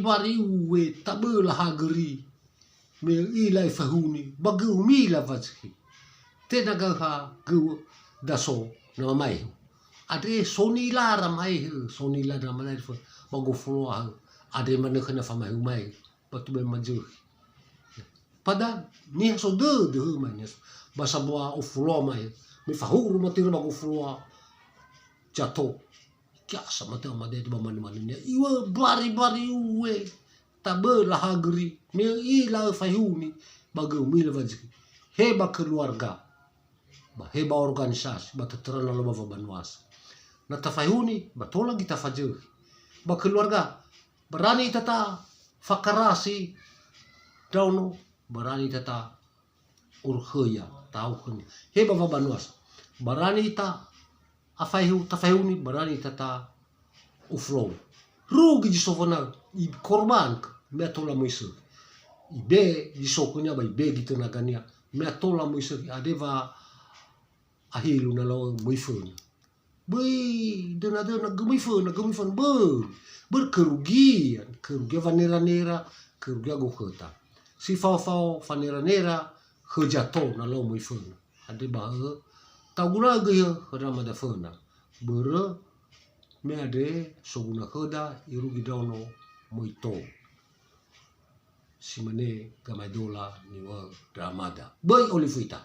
bari uwe tabela hageri me ilai fahuni bagu mila vatski tena ga gu daso na mai ade soni lara mai fa bagu floa ade mana kana fa mai patu be maju pada ni so de mai basa boa o floa mai me fahuru matira bagu floa jato kya sama te amade di baman mannya iwa bari uwe tabela hageri me ila fahuni bagu mila vatski heba keluarga heba organisasi ba terana lo ba Banuasa na tafahuni batola kita fajur ba keluarga berani tata fakarasi dauno berani tata urhaya tahu kan heba ba Banuasa berani ta tafahuni berani tata uflow rugi di sofona i korban me tola moisu ibe di sokunya ba ibe di tenagania me tola moisu adeva ahilu na lo moifun bui dena gemifun berkerugian vanera kerugian go kota si fau vanera hejato na lo moifun ade ba taguna ge rama da fona bere me ade soguna koda irugi dono moito simane gamadola niwa dramada boy olifuita